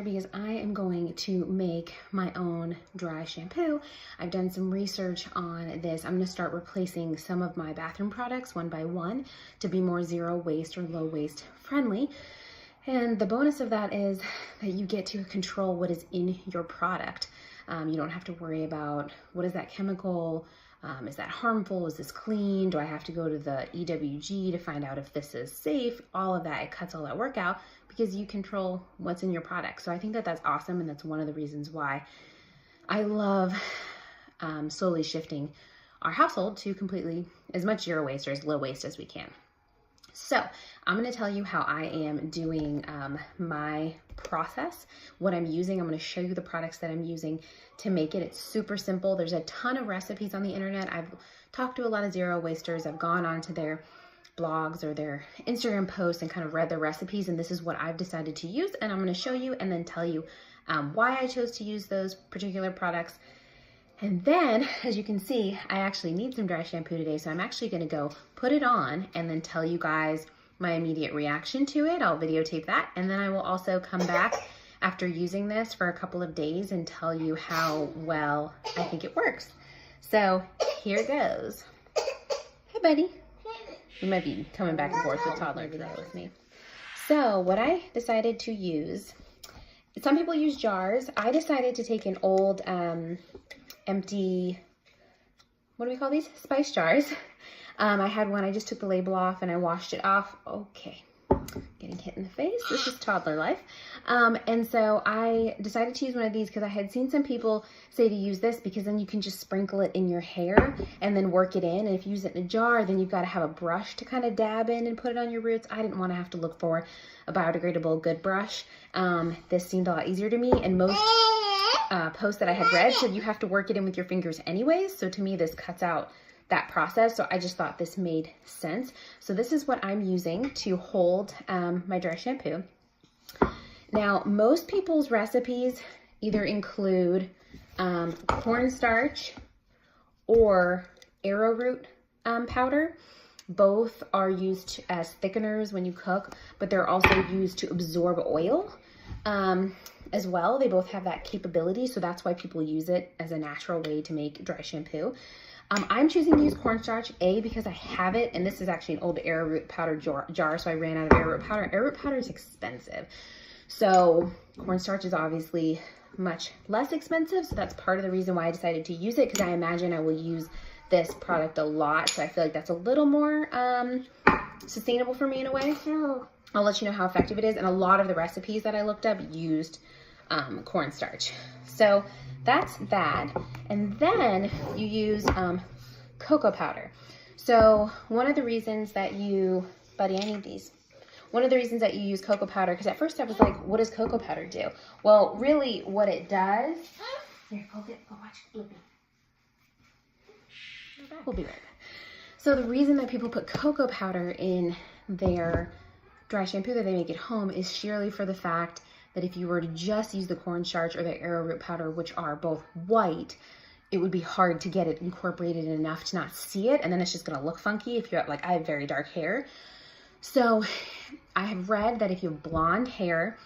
here because I am going to make my own dry shampoo. I've done some research on this. I'm going to start replacing some of my bathroom products one by one to be more zero waste or low waste friendly. And the bonus of that is that you get to control what is in your product. You don't have to worry about what is that chemical, is that harmful, is this clean, do I have to go to the EWG to find out if this is safe, all of that, it cuts all that work out because you control what's in your product. So I think that that's awesome, and that's one of the reasons why I love slowly shifting our household to completely as much zero waste or as low waste as we can. So I'm going to tell you how I am doing my process, what I'm using. I'm going to show you the products that I'm using to make it. It's super simple. There's a ton of recipes on the internet. I've talked to a lot of zero wasters. I've gone onto their blogs or their Instagram posts and kind of read their recipes, and this is what I've decided to use, and I'm going to show you and then tell you why I chose to use those particular products. And then, as you can see, I actually need some dry shampoo today, so I'm actually going to go put it on and then tell you guys my immediate reaction to it. I'll videotape that, and then I will also come back after using this for a couple of days and tell you how well I think it works. So here goes. Hi, buddy. You might be coming back and forth with toddler today with me. So what I decided to use, some people use jars. I decided to take an old empty, what do we call these? Spice jars. I had one, I just took the label off and I washed it off. Okay, getting hit in the face. This is toddler life. And so I decided to use one of these because I had seen some people say to use this because then you can just sprinkle it in your hair and then work it in. And if you use it in a jar, then you've got to have a brush to kind of dab in and put it on your roots. I didn't want to have to look for a biodegradable good brush. This seemed a lot easier to me, and most posts that I had read said you have to work it in with your fingers anyways. So to me, this cuts out that process. So I just thought this made sense. So this is what I'm using to hold my dry shampoo. Now, most people's recipes either include cornstarch or arrowroot powder. Both are used as thickeners when you cook, but they're also used to absorb oil as well. They both have that capability, so that's why people use it as a natural way to make dry shampoo. I'm choosing to use cornstarch, because I have it, and this is actually an old arrowroot powder jar, so I ran out of arrowroot powder. Arrowroot powder is expensive, so cornstarch is obviously much less expensive, so that's part of the reason why I decided to use it, because I imagine I will use this product a lot, so I feel like that's a little more sustainable for me in a way. I'll let you know how effective it is, and a lot of the recipes that I looked up used cornstarch. So that's that. And then you use cocoa powder. So one of the reasons that you, buddy, I need these. One of the reasons that you use cocoa powder, because at first I was like, what does cocoa powder do? Well, really what it does, here, hold it, go watch Blippi. We'll be right back. So the reason that people put cocoa powder in their dry shampoo that they make at home is sheerly for the fact that if you were to just use the cornstarch or the arrowroot powder, which are both white, it would be hard to get it incorporated enough to not see it, and then it's just gonna look funky if you're like, I have very dark hair. So I have read that if you have blonde hair,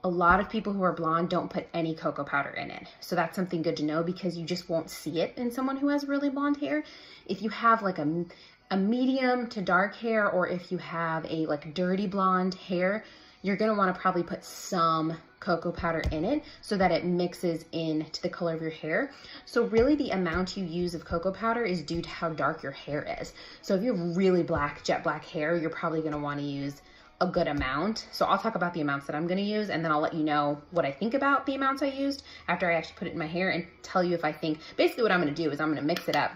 a lot of people who are blonde don't put any cocoa powder in it. So that's something good to know because you just won't see it in someone who has really blonde hair. If you have like a medium to dark hair, or if you have a like dirty blonde hair, you're gonna wanna probably put some cocoa powder in it so that it mixes into the color of your hair. So really the amount you use of cocoa powder is due to how dark your hair is. So if you have really black, jet black hair, you're probably gonna wanna use a good amount. So I'll talk about the amounts that I'm gonna use, and then I'll let you know what I think about the amounts I used after I actually put it in my hair, and tell you if I think, basically what I'm gonna do is I'm gonna mix it up,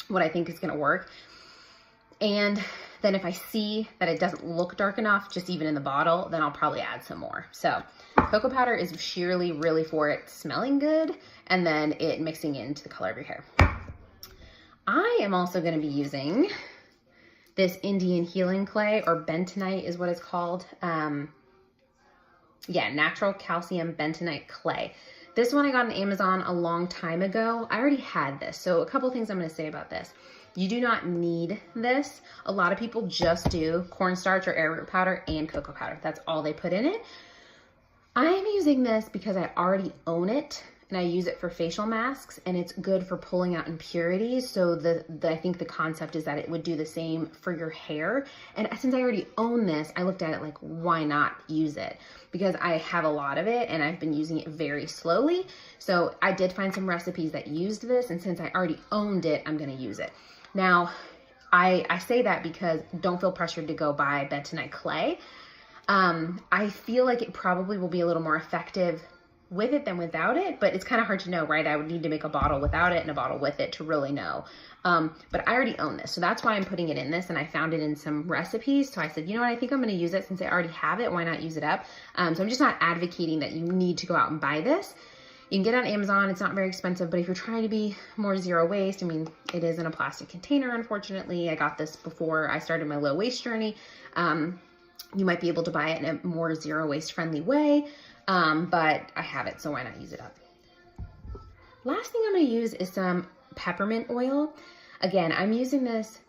what I think is gonna work. And then if I see that it doesn't look dark enough, just even in the bottle, then I'll probably add some more. So cocoa powder is sheerly really for it smelling good and then it mixing into the color of your hair. I am also gonna be using this Indian healing clay, or bentonite is what it's called. Yeah, natural calcium bentonite clay. This one I got on Amazon a long time ago. I already had this. So a couple things I'm gonna say about this. You do not need this. A lot of people just do cornstarch or arrowroot powder and cocoa powder. That's all they put in it. I'm using this because I already own it and I use it for facial masks, and it's good for pulling out impurities. So I think the concept is that it would do the same for your hair. And since I already own this, I looked at it like, why not use it? Because I have a lot of it and I've been using it very slowly. So I did find some recipes that used this, and since I already owned it, I'm gonna use it. Now, I say that because don't feel pressured to go buy bentonite clay. I feel like it probably will be a little more effective with it than without it, but it's kind of hard to know, right? I would need to make a bottle without it and a bottle with it to really know. But I already own this, so that's why I'm putting it in this, and I found it in some recipes. So I said, you know what, I think I'm going to use it since I already have it. Why not use it up? So I'm just not advocating that you need to go out and buy this. You can get it on Amazon. It's not very expensive, but if you're trying to be more zero waste, I mean, it is in a plastic container, unfortunately. I got this before I started my low waste journey. You might be able to buy it in a more zero waste friendly way, but I have it, so why not use it up? Last thing I'm going to use is some peppermint oil. Again, I'm using this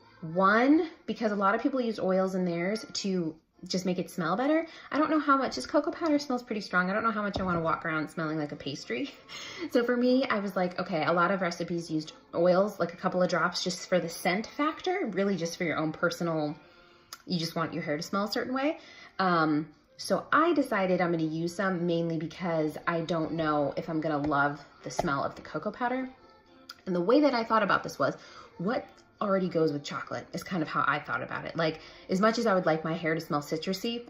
because a lot of people use oils in theirs to just make it smell better. I don't know how much, this cocoa powder smells pretty strong. I don't know how much I want to walk around smelling like a pastry. So for me, I was like, okay, a lot of recipes used oils, like a couple of drops just for the scent factor, really just for your own personal, you just want your hair to smell a certain way. So I decided I'm going to use some mainly because I don't know if I'm going to love the smell of the cocoa powder. And the way that I thought about this was, what already goes with chocolate is kind of how I thought about it. Like, as much as I would like my hair to smell citrusy,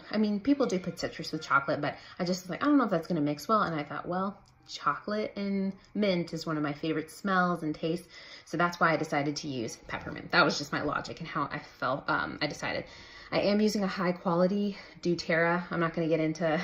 I mean, people do put citrus with chocolate, but I just was like, I don't know if that's going to mix well. And I thought, well, chocolate and mint is one of my favorite smells and tastes. So that's why I decided to use peppermint. That was just my logic and how I felt. I decided. I am using a high quality doTERRA. I'm not going to get into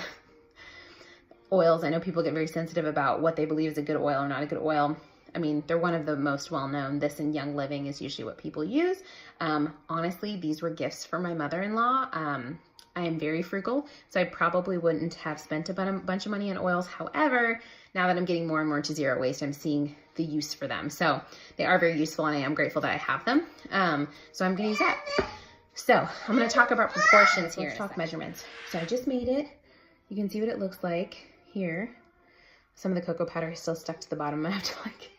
oils. I know people get very sensitive about what they believe is a good oil or not a good oil. I mean, they're one of the most well-known. This and Young Living is usually what people use. Honestly, these were gifts for my mother-in-law. I am very frugal, so I probably wouldn't have spent a bunch of money on oils. However, now that I'm getting more and more to zero waste, I'm seeing the use for them. So they are very useful, and I am grateful that I have them. So I'm gonna use that. So I'm gonna talk about proportions here. Let's talk measurements. So I just made it. You can see what it looks like here. Some of the cocoa powder is still stuck to the bottom. I have to like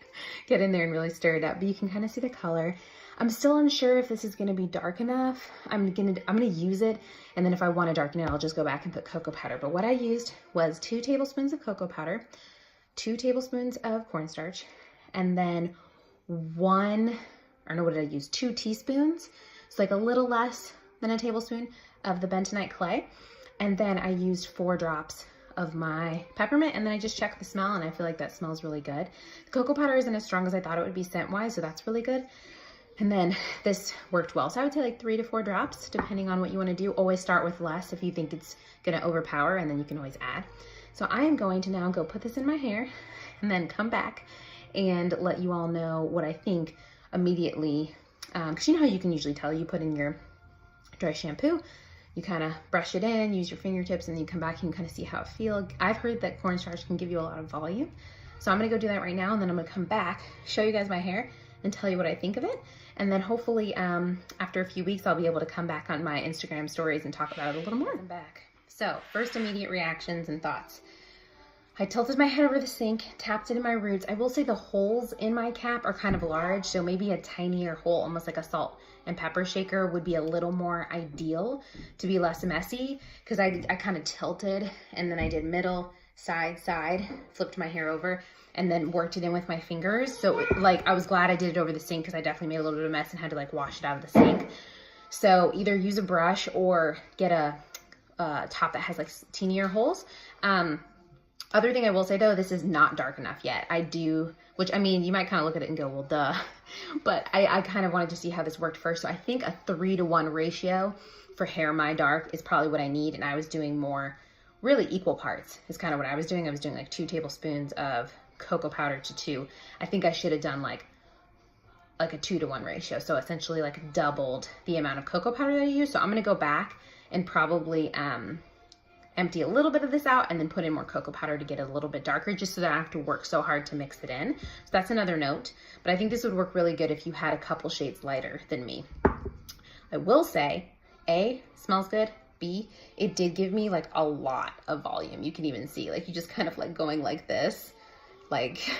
get in there and really stir it up, but you can kind of see the color. I'm still unsure if this is gonna be dark enough. I'm gonna use it, and then if I wanna darken it, I'll just go back and put cocoa powder. But what I used was 2 tablespoons of cocoa powder, 2 tablespoons of cornstarch, and then 2 teaspoons. It's like a little less than a tablespoon of the bentonite clay. And then I used 4 drops of my peppermint, and then I just checked the smell, and I feel like that smells really good. The cocoa powder isn't as strong as I thought it would be scent-wise, so that's really good. And then this worked well. So I would say like 3 to 4 drops, depending on what you want to do. Always start with less if you think it's going to overpower, and then you can always add. So I am going to now go put this in my hair and then come back and let you all know what I think immediately. Because you know how you can usually tell, you put in your dry shampoo, you kind of brush it in, use your fingertips, and then you come back and you kind of see how it feels. I've heard that cornstarch can give you a lot of volume. So I'm gonna go do that right now, and then I'm gonna come back, show you guys my hair, and tell you what I think of it. And then hopefully after a few weeks, I'll be able to come back on my Instagram stories and talk about it a little more. I'm back. So first immediate reactions and thoughts. I tilted my head over the sink, tapped it in my roots. I will say the holes in my cap are kind of large, so maybe a tinier hole, almost like a salt and pepper shaker, would be a little more ideal to be less messy, because I kind of tilted, and then I did middle, side, flipped my hair over, and then worked it in with my fingers. So like, I was glad I did it over the sink, because I definitely made a little bit of a mess and had to like wash it out of the sink. So either use a brush or get a top that has like teenier holes. Other thing I will say though, this is not dark enough yet. Which I mean, you might kind of look at it and go, well, duh. But I kind of wanted to see how this worked first. So I think a 3-to-1 ratio for hair my dark is probably what I need. And I was doing more, really equal parts is kind of what I was doing. I was doing like 2 tablespoons of cocoa powder to 2. I think I should have done like a 2-to-1 ratio. So essentially like doubled the amount of cocoa powder that I used. So I'm going to go back and probably, empty a little bit of this out and then put in more cocoa powder to get it a little bit darker, just so that I don't have to work so hard to mix it in. So that's another note, but I think this would work really good if you had a couple shades lighter than me. I will say, A, smells good, be, it did give me like a lot of volume. You can even see, like, you just kind of like going like this, like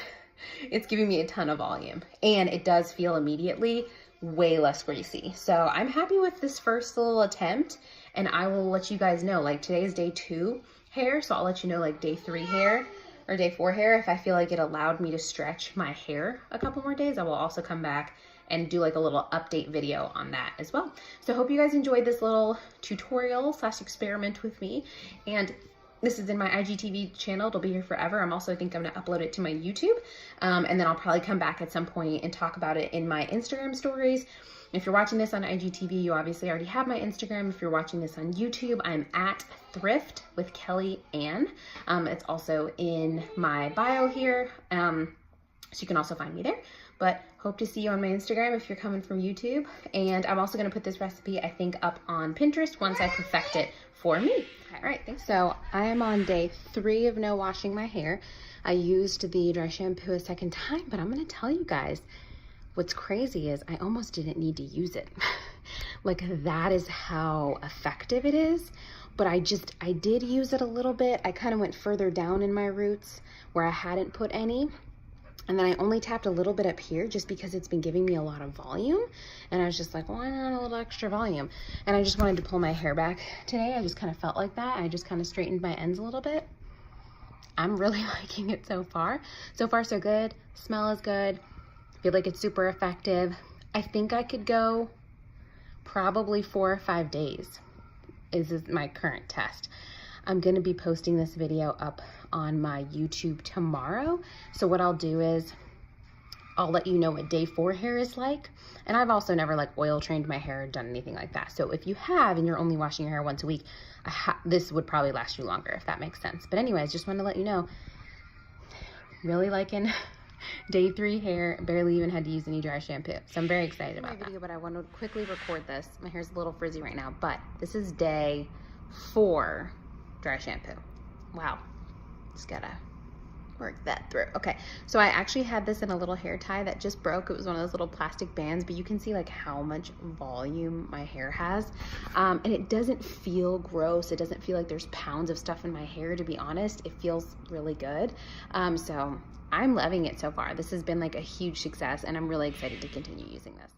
it's giving me a ton of volume, and it does feel immediately way less greasy. So I'm happy with this first little attempt, and I will let you guys know, like, today's day 2 hair, so I'll let you know like day 3 hair or day 4 hair. If I feel like it allowed me to stretch my hair a couple more days, I will also come back and do like a little update video on that as well. So I hope you guys enjoyed this little tutorial / experiment with me. And this is in my IGTV channel. It'll be here forever. I think I'm gonna upload it to my YouTube. And then I'll probably come back at some point and talk about it in my Instagram stories. If you're watching this on IGTV, you obviously already have my Instagram. If you're watching this on YouTube, I'm at Thrift with Kelly Ann. It's also in my bio here. So you can also find me there. But hope to see you on my Instagram if you're coming from YouTube. And I'm also gonna put this recipe, I think, up on Pinterest once I perfect it for me. All right, thanks. So I am on day 3 of no washing my hair. I used the dry shampoo a second time, but I'm gonna tell you guys, what's crazy is I almost didn't need to use it. Like, that is how effective it is. But I did use it a little bit. I kind of went further down in my roots where I hadn't put any. And then I only tapped a little bit up here just because it's been giving me a lot of volume. And I was just like, why not a little extra volume? And I just wanted to pull my hair back today. I just kind of felt like that. I just kind of straightened my ends a little bit. I'm really liking it so far. So far, so good. Smell is good. I feel like it's super effective. I think I could go probably 4 or 5 days is my current test. I'm gonna be posting this video up on my YouTube tomorrow. So what I'll do is I'll let you know what day 4 hair is like. And I've also never like oil trained my hair or done anything like that. So if you have and you're only washing your hair once a week, this would probably last you longer, if that makes sense. But anyways, just wanted to let you know, really liking day 3 hair. Barely even had to use any dry shampoo. So I'm very excited about that. But I wanted to quickly record this. My hair's a little frizzy right now, but this is day 4 dry shampoo. Wow. Just gotta work that through. Okay, so I actually had this in a little hair tie that just broke. It was one of those little plastic bands, but you can see like how much volume my hair has. And it doesn't feel gross. It doesn't feel like there's pounds of stuff in my hair, to be honest. It feels really good. So I'm loving it so far. This has been like a huge success, and I'm really excited to continue using this.